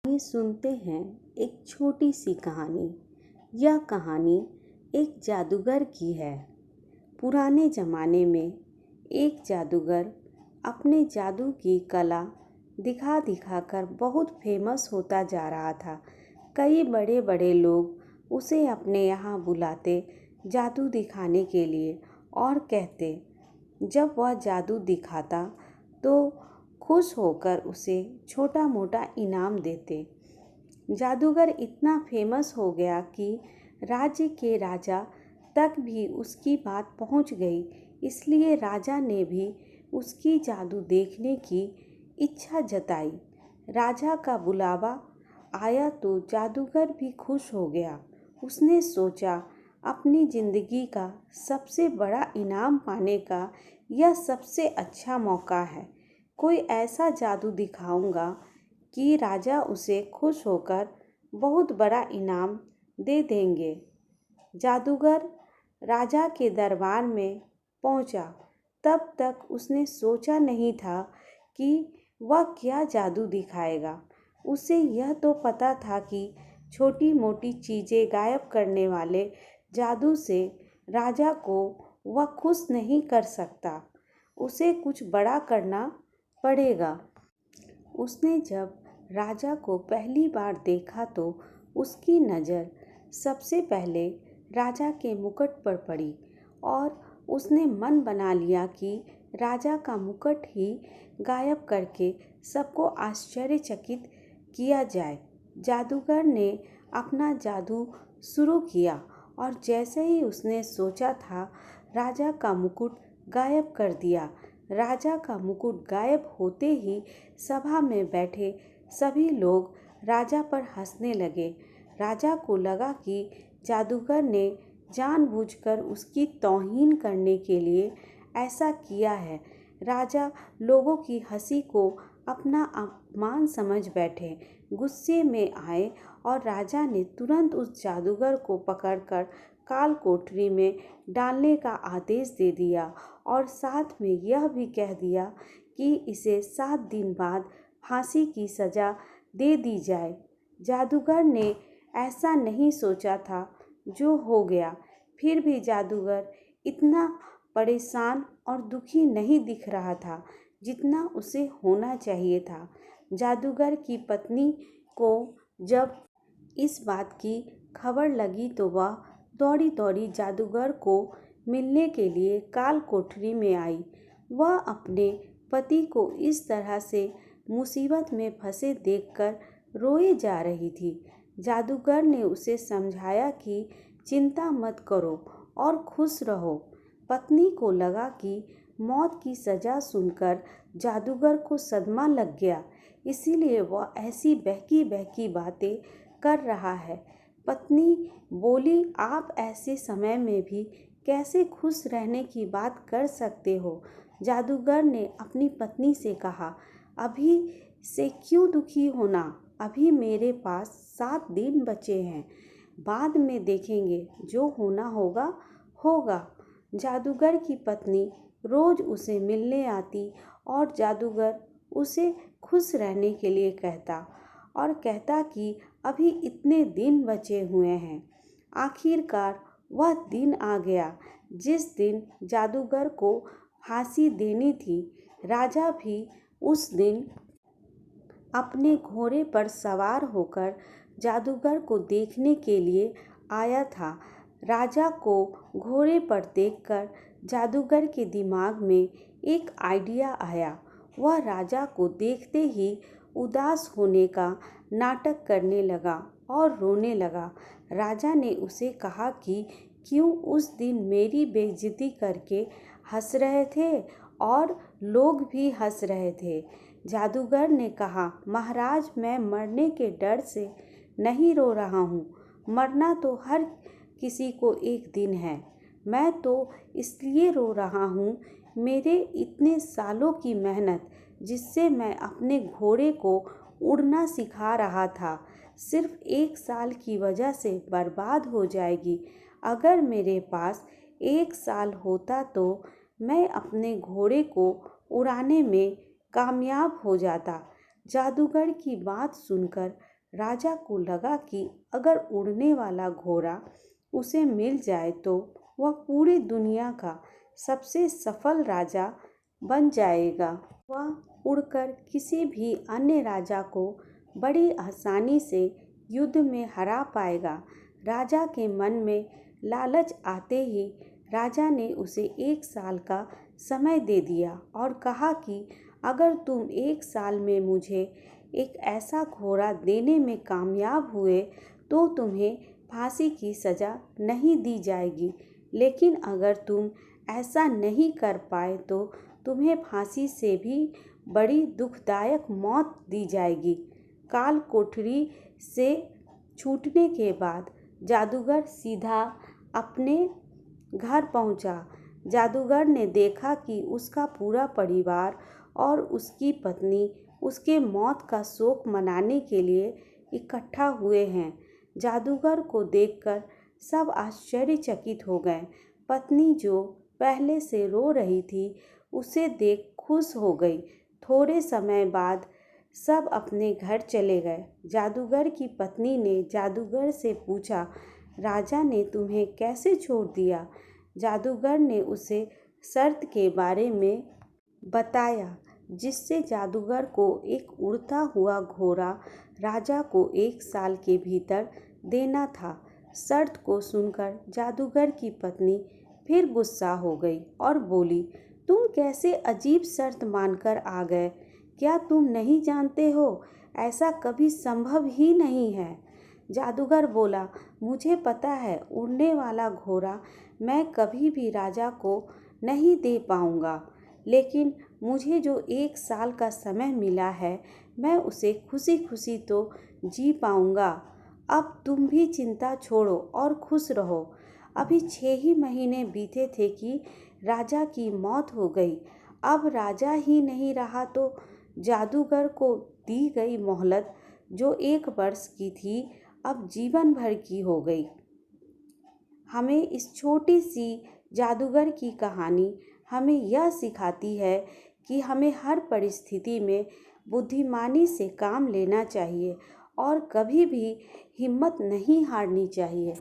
ये सुनते हैं एक छोटी सी कहानी। यह कहानी एक जादूगर की है। पुराने ज़माने में एक जादूगर अपने जादू की कला दिखा दिखा कर बहुत फेमस होता जा रहा था। कई बड़े बड़े लोग उसे अपने यहाँ बुलाते जादू दिखाने के लिए और कहते जब वह जादू दिखाता तो खुश होकर उसे छोटा मोटा इनाम देते। जादूगर इतना फेमस हो गया कि राज्य के राजा तक भी उसकी बात पहुंच गई। इसलिए राजा ने भी उसकी जादू देखने की इच्छा जताई। राजा का बुलावा आया तो जादूगर भी खुश हो गया। उसने सोचा अपनी जिंदगी का सबसे बड़ा इनाम पाने का यह सबसे अच्छा मौका है। कोई ऐसा जादू दिखाऊंगा कि राजा उसे खुश होकर बहुत बड़ा इनाम दे देंगे। जादूगर राजा के दरबार में पहुंचा। तब तक उसने सोचा नहीं था कि वह क्या जादू दिखाएगा। उसे यह तो पता था कि छोटी मोटी चीज़ें गायब करने वाले जादू से राजा को वह खुश नहीं कर सकता। उसे कुछ बड़ा करना पड़ेगा। उसने जब राजा को पहली बार देखा तो उसकी नज़र सबसे पहले राजा के मुकुट पर पड़ी और उसने मन बना लिया कि राजा का मुकुट ही गायब करके सबको आश्चर्यचकित किया जाए। जादूगर ने अपना जादू शुरू किया और जैसे ही उसने सोचा था राजा का मुकुट गायब कर दिया। राजा का मुकुट गायब होते ही सभा में बैठे सभी लोग राजा पर हंसने लगे। राजा को लगा कि जादूगर ने जानबूझकर उसकी तौहीन करने के लिए ऐसा किया है। राजा लोगों की हंसी को अपना अपमान समझ बैठे। गुस्से में आए और राजा ने तुरंत उस जादूगर को पकड़कर काल कोठरी में डालने का आदेश दे दिया और साथ में यह भी कह दिया कि इसे 7 दिन बाद फांसी की सज़ा दे दी जाए। जादूगर ने ऐसा नहीं सोचा था जो हो गया। फिर भी जादूगर इतना परेशान और दुखी नहीं दिख रहा था जितना उसे होना चाहिए था। जादूगर की पत्नी को जब इस बात की खबर लगी तो वह दौड़ी दौड़ी जादूगर को मिलने के लिए काल कोठरी में आई। वह अपने पति को इस तरह से मुसीबत में फंसे देखकर रोए जा रही थी। जादूगर ने उसे समझाया कि चिंता मत करो और खुश रहो। पत्नी को लगा कि मौत की सज़ा सुनकर जादूगर को सदमा लग गया, इसीलिए वह ऐसी बहकी बहकी बातें कर रहा है। पत्नी बोली, आप ऐसे समय में भी कैसे खुश रहने की बात कर सकते हो? जादूगर ने अपनी पत्नी से कहा, अभी से क्यों दुखी होना? अभी मेरे पास 7 दिन बचे हैं, बाद में देखेंगे, जो होना होगा होगा। जादूगर की पत्नी रोज़ उसे मिलने आती और जादूगर उसे खुश रहने के लिए कहता और कहता कि अभी इतने दिन बचे हुए हैं। आखिरकार वह दिन आ गया जिस दिन जादूगर को फांसी देनी थी। राजा भी उस दिन अपने घोड़े पर सवार होकर जादूगर को देखने के लिए आया था। राजा को घोड़े पर देखकर जादूगर के दिमाग में एक आइडिया आया। वह राजा को देखते ही उदास होने का नाटक करने लगा और रोने लगा। राजा ने उसे कहा कि क्यों उस दिन मेरी बेइज्जती करके हंस रहे थे और लोग भी हंस रहे थे। जादूगर ने कहा, महाराज, मैं मरने के डर से नहीं रो रहा हूँ। मरना तो हर किसी को एक दिन है। मैं तो इसलिए रो रहा हूँ, मेरे इतने सालों की मेहनत जिससे मैं अपने घोड़े को उड़ना सिखा रहा था, सिर्फ 1 साल की वजह से बर्बाद हो जाएगी। अगर मेरे पास 1 साल होता तो मैं अपने घोड़े को उड़ाने में कामयाब हो जाता। जादूगर की बात सुनकर राजा को लगा कि अगर उड़ने वाला घोड़ा उसे मिल जाए तो वह पूरी दुनिया का सबसे सफल राजा बन जाएगा। वह उड़कर किसी भी अन्य राजा को बड़ी आसानी से युद्ध में हरा पाएगा। राजा के मन में लालच आते ही राजा ने उसे 1 साल का समय दे दिया और कहा कि अगर तुम 1 साल में मुझे एक ऐसा घोड़ा देने में कामयाब हुए तो तुम्हें फांसी की सज़ा नहीं दी जाएगी, लेकिन अगर तुम ऐसा नहीं कर पाए तो तुम्हें फांसी से भी बड़ी दुखदायक मौत दी जाएगी। काल कोठरी से छूटने के बाद जादूगर सीधा अपने घर पहुंचा। जादूगर ने देखा कि उसका पूरा परिवार और उसकी पत्नी उसके मौत का शोक मनाने के लिए इकट्ठा हुए हैं। जादूगर को देखकर सब आश्चर्यचकित हो गए। पत्नी जो पहले से रो रही थी उसे देख खुश हो गई। थोड़े समय बाद सब अपने घर चले गए। जादूगर की पत्नी ने जादूगर से पूछा, राजा ने तुम्हें कैसे छोड़ दिया? जादूगर ने उसे शर्त के बारे में बताया, जिससे जादूगर को एक उड़ता हुआ घोड़ा राजा को 1 साल के भीतर देना था। शर्त को सुनकर जादूगर की पत्नी फिर गुस्सा हो गई और बोली, तुम कैसे अजीब शर्त मानकर आ गए? क्या तुम नहीं जानते हो, ऐसा कभी संभव ही नहीं है। जादूगर बोला, मुझे पता है उड़ने वाला घोड़ा मैं कभी भी राजा को नहीं दे पाऊंगा, लेकिन मुझे जो 1 साल का समय मिला है मैं उसे खुशी खुशी तो जी पाऊंगा। अब तुम भी चिंता छोड़ो और खुश रहो। अभी 6 ही महीने बीते थे कि राजा की मौत हो गई। अब राजा ही नहीं रहा तो जादूगर को दी गई मोहलत जो 1 वर्ष की थी अब जीवन भर की हो गई। हमें इस छोटी सी जादूगर की कहानी हमें यह सिखाती है कि हमें हर परिस्थिति में बुद्धिमानी से काम लेना चाहिए और कभी भी हिम्मत नहीं हारनी चाहिए।